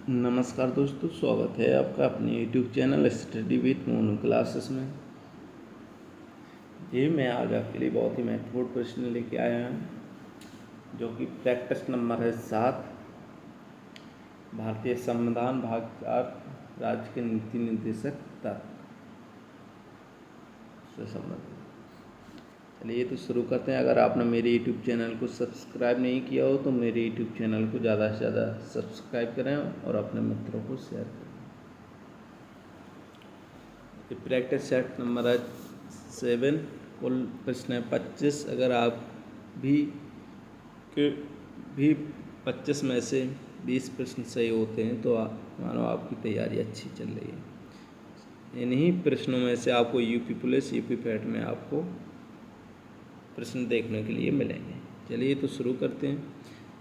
नमस्कार दोस्तों, स्वागत है आपका अपने YouTube channel study with Monu classes में। जी मैं आज आपके लिए बहुत ही महत्वपूर्ण प्रश्न लेके आया हूँ, जो कि प्रैक्टिस नंबर है 7, भारतीय संविधान भाग 4, राज्य के नीति निर्देशक तत्व से संबंधित। चलिए तो शुरू करते हैं। अगर आपने मेरे YouTube चैनल को सब्सक्राइब नहीं किया हो तो मेरे YouTube चैनल को ज़्यादा से ज़्यादा सब्सक्राइब करें और अपने मित्रों को शेयर करें। प्रैक्टिस सेट नंबर है 7, कुल प्रश्न है 25। अगर आप भी 25 में से 20 प्रश्न सही होते हैं तो मानो आपकी तैयारी अच्छी चल रही है। इन्हीं प्रश्नों में से आपको यूपी पुलिस, यूपी पैट में आपको प्रश्न देखने के लिए मिलेंगे। चलिए तो शुरू करते हैं।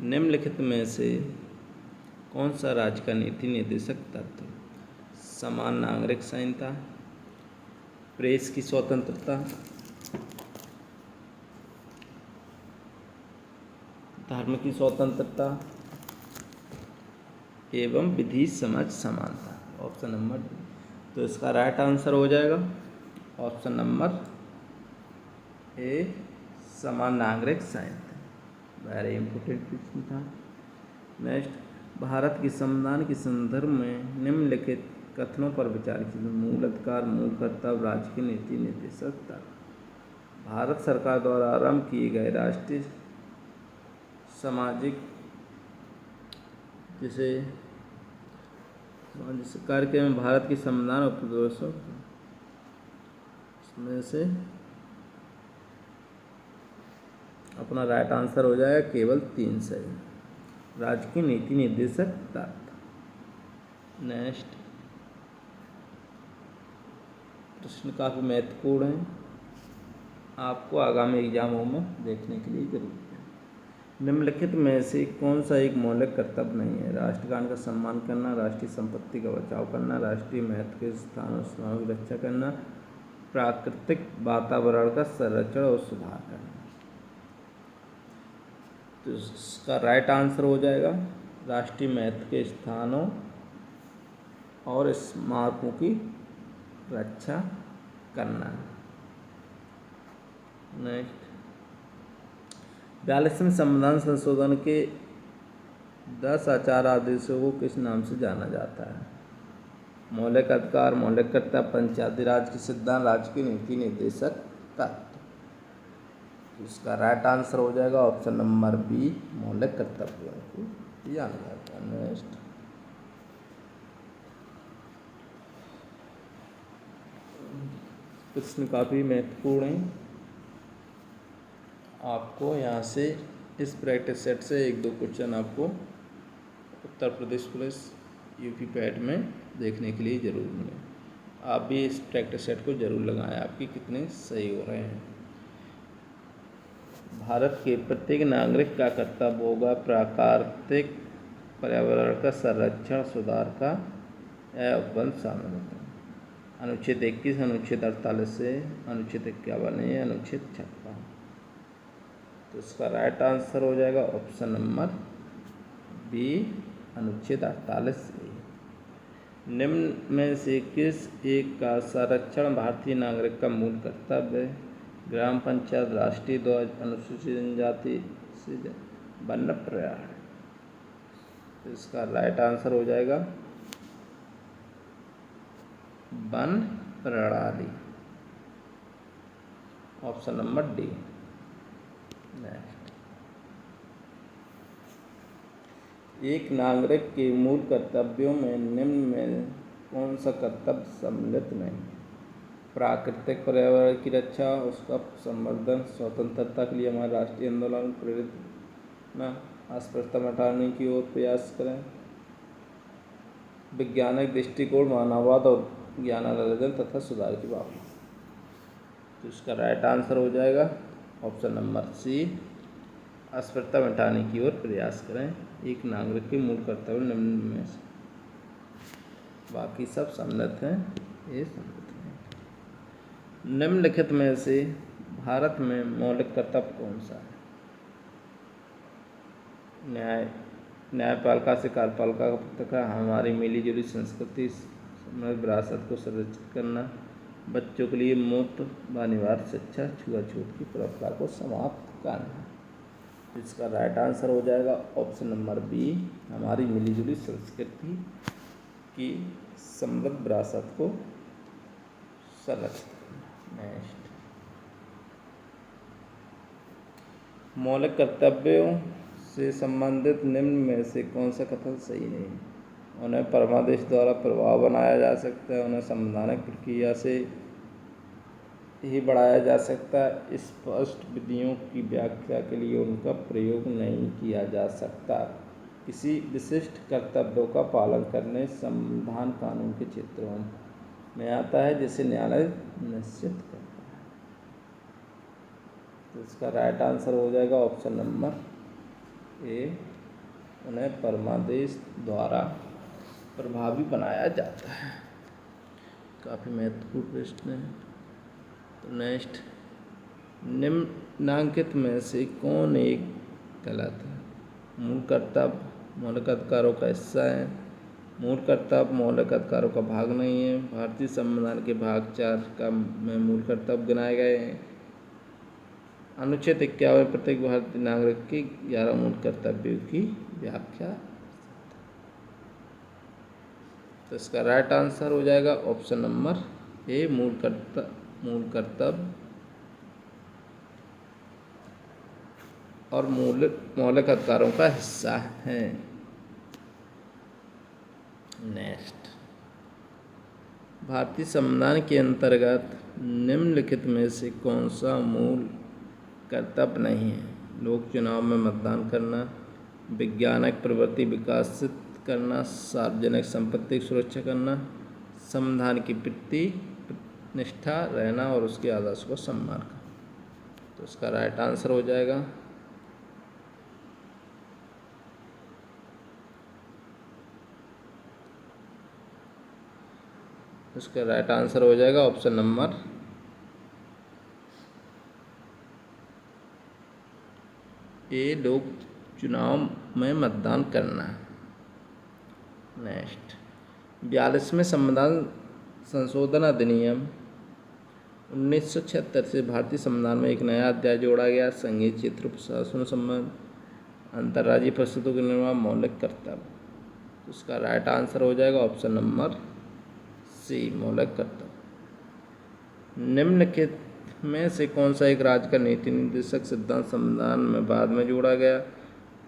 निम्नलिखित में से कौन सा राज्य का नीति निर्देशक तत्व? समान नागरिक संहिता, प्रेस की स्वतंत्रता, धर्म की स्वतंत्रता एवं विधि समझ समानता। Option number D. तो इसका राइट आंसर हो जाएगा ऑप्शन नंबर ए, समान नागरिक संहिता। वेरी इंपॉर्टेंट क्वेश्चन था। नेक्स्ट, भारत के संविधान के संदर्भ में निम्नलिखित कथनों पर विचार कीजिए। मूल अधिकार, मूल कर्तव्य, राज्य की नीति निर्देशक तत्व। भारत सरकार द्वारा आरंभ किए गए राष्ट्रीय सामाजिक कार्यक्रम में भारत के संविधान और प्रदेशों में से अपना राइट आंसर हो जाएगा केवल 3 सही। राज्य की नीति निर्देशक तत्व। नेक्स्ट प्रश्न काफ़ी महत्वपूर्ण है, आपको आगामी एग्जामों में देखने के लिए जरूरी है। निम्नलिखित में से कौन सा एक मौलिक कर्तव्य नहीं है? राष्ट्रगान का सम्मान करना, राष्ट्रीय संपत्ति का बचाव करना, राष्ट्रीय महत्व के स्थानों सीमाओं की रक्षा करना, प्राकृतिक वातावरण का संरक्षण और सुधार करना। तो इसका राइट आंसर हो जाएगा राष्ट्रीय महत्व के स्थानों और स्मारकों की रक्षा करना। नेक्स्ट, 42वें संविधान संशोधन के 10 आचार आदेशों को किस नाम से जाना जाता है? मौलिक अधिकार, मौलिक कर्तव्य, पंचायती राज के सिद्धांत, राज्य की नीति निर्देशक तत्व। इसका राइट आंसर हो जाएगा ऑप्शन नंबर बी, मौलिक कर्तव्यों को जाना जाता है। नेक्स्ट, प्रश्न काफ़ी महत्वपूर्ण है, आपको यहाँ से इस प्रैक्टिस सेट से 1-2 क्वेश्चन आपको Uttar Pradesh police, UP PAT में देखने के लिए ज़रूर मिले। आप भी इस प्रैक्टिस सेट को ज़रूर लगाएं, आपके कितने सही हो रहे हैं। भारत के प्रत्येक नागरिक का कर्तव्य होगा प्राकृतिक पर्यावरण का संरक्षण, सुधार का उपबंध शामिल होता है। अनुच्छेद 21, अनुच्छेद 48 से अनुच्छेद 51 है, अनुच्छेद 56। तो इसका राइट आंसर हो जाएगा ऑप्शन नंबर बी, अनुच्छेद 48 ए। निम्न में से किस एक का संरक्षण भारतीय नागरिक का मूल कर्तव्य है? ग्राम पंचायत, राष्ट्रीय ध्वज, अनुसूचित जनजाति से वन प्रणाली। तो इसका राइट आंसर हो जाएगा वन प्रणाली, ऑप्शन नंबर डी। नेक्स्ट, एक नागरिक के मूल कर्तव्यों में निम्न में कौन सा कर्तव्य सम्मिलित नहीं? प्राकृतिक पर्यावरण की रक्षा, उसका संवर्धन, स्वतंत्रता के लिए हमारे राष्ट्रीय आंदोलन प्रेरित न अस्पृश्यता हटाने की ओर प्रयास करें, वैज्ञानिक दृष्टिकोण, मानववाद और ज्ञानार्जन तथा सुधार की भावना। तो इसका राइट आंसर हो जाएगा ऑप्शन नंबर सी, अस्पृश्यता मिटाने की ओर प्रयास करें। एक नागरिक के मूल कर्तव्य निम्न में से, बाकी सब सम्मिलित हैं, ये सम्मिलित हैं। निम्नलिखित में से भारत में मौलिक कर्तव्य कौन सा है? न्याय, न्यायपालिका से कार्यपालिका का पृथक है, हमारी मिली-जुली संस्कृति समृद्ध विरासत को संरक्षित करना, बच्चों के लिए मुफ्त व अनिवार्य शिक्षा, छुआछूत की प्रथा को समाप्त करना। इसका राइट आंसर हो जाएगा ऑप्शन नंबर बी, हमारी मिलीजुली संस्कृति की समृद्ध विरासत को संरक्षित करना। नेक्स्ट, मौलिक कर्तव्यों से संबंधित निम्न में से कौन सा कथन सही नहीं है? उन्हें परमादेश द्वारा प्रभाव बनाया जा सकता है, उन्हें संवैधानिक प्रक्रिया से ही बढ़ाया जा सकता है, स्पष्ट विधियों की व्याख्या के लिए उनका प्रयोग नहीं किया जा सकता, किसी विशिष्ट कर्तव्यों का पालन करने संविधान कानून के क्षेत्रों में आता है जिसे न्यायालय निश्चित करता है। तो इसका राइट आंसर हो जाएगा ऑप्शन नंबर ए, उन्हें परमादेश द्वारा प्रभावी बनाया जाता है। काफ़ी महत्वपूर्ण प्रश्न है। तो नेक्स्ट, निम्नांकित में से कौन एक गलत है? मूल कर्तव्य मौलिक अधिकारों का हिस्सा है, मूल कर्तव्य मौलिक अधिकारों का भाग नहीं है, भारतीय संविधान के भाग 4 का में मूल कर्तव्य गिनाए गए हैं, अनुच्छेद 51 प्रत्येक भारतीय नागरिक की 11 मूल कर्तव्यों की व्याख्या। तो इसका राइट आंसर हो जाएगा ऑप्शन नंबर ए, मूल कर्तव्य और मौलिक अधिकारों का हिस्सा है। नेक्स्ट, भारतीय संविधान के अंतर्गत निम्नलिखित में से कौन सा मूल कर्तव्य नहीं है? लोक चुनाव में मतदान करना, वैज्ञानिक प्रवृत्ति विकसित करना, सार्वजनिक संपत्ति की सुरक्षा करना, संविधान की प्रति निष्ठा रहना और उसके आदर्श को सम्मान करना। तो इसका राइट आंसर हो जाएगा ऑप्शन नंबर ए, लोक चुनाव में मतदान करना। नेक्स्ट, 42वें संविधान संशोधन अधिनियम 1976 से भारतीय संविधान में एक नया अध्याय जोड़ा गया, संघीय क्षेत्र प्रशासन संबंध, अंतर्राज्यीय परिषदों के निर्माण, मौलिक कर्तव्य। तो इसका राइट आंसर हो जाएगा ऑप्शन नंबर सी, मौलिक कर्तव्य। निम्नलिखित में से कौन सा एक राज्य का नीति निर्देशक सिद्धांत संविधान में बाद में जोड़ा गया?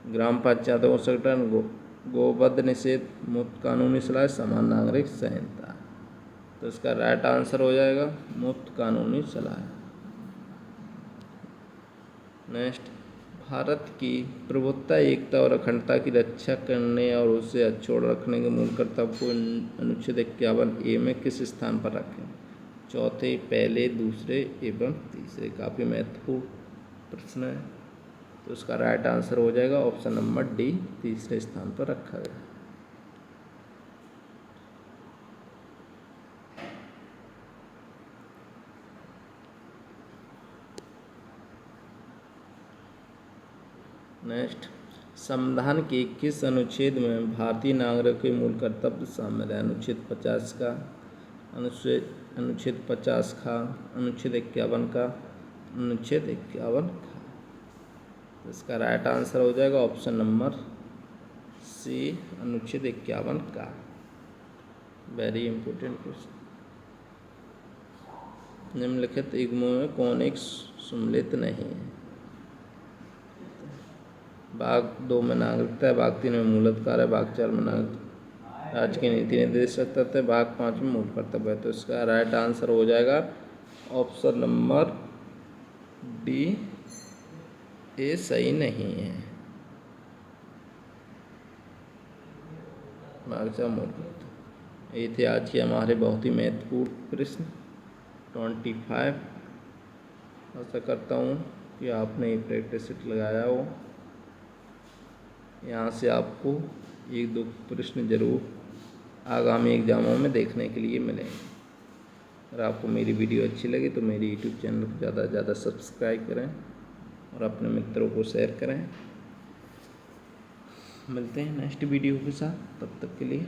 ग्राम पंचायतों का संगठन, गोवध निषेध, मुफ्त कानूनी सलाह, समान नागरिक संहिता। तो इसका राइट आंसर हो जाएगा मुफ्त कानूनी सलाह। नेक्स्ट, भारत की प्रभुत्ता, एकता और अखंडता की रक्षा करने और उसे अछोड़ रखने के मूल कर्तव्य को अनुच्छेद 51A में किस स्थान पर रखें? चौथे, पहले, दूसरे एवं तीसरे। काफ़ी महत्वपूर्ण प्रश्न है। तो इसका राइट आंसर हो जाएगा ऑप्शन नंबर डी, तीसरे स्थान पर रखा गया। नेक्स्ट, संविधान के किस अनुच्छेद में भारतीय नागरिक के मूल कर्तव्य शामिल है? अनुच्छेद 50 का, अनुच्छेद 50 का, अनुच्छेद 51 का, अनुच्छेद 51 का। तो इसका राइट आंसर हो जाएगा ऑप्शन नंबर सी, अनुच्छेद 51 का। Very important question. निम्नलिखित युग्मों में कौन एक सम्मिलित नहीं है? भाग 2 में नागरिकता है, भाग 3 में मूल अधिकार है, भाग 4 में नागरिक राज्य की नीति निर्देशक तत्व है, भाग 5 में मूल कर्तव्य है। तो इसका राइट आंसर हो जाएगा ऑप्शन नंबर डी, ए सही नहीं है। भाग 4 मूल कर्तव्य। ये थे आज के हमारे बहुत ही महत्वपूर्ण प्रश्न 25। आशा करता हूँ कि आपने ये प्रैक्टिस सेट लगाया हो। यहाँ से आपको 1-2 प्रश्न जरूर आगामी एग्जामों में देखने के लिए मिलेंगे। अगर आपको मेरी वीडियो अच्छी लगी तो मेरी यूट्यूब चैनल को ज़्यादा से ज़्यादा सब्सक्राइब करें और अपने मित्रों को शेयर करें। मिलते हैं नेक्स्ट वीडियो के साथ, तब तक के लिए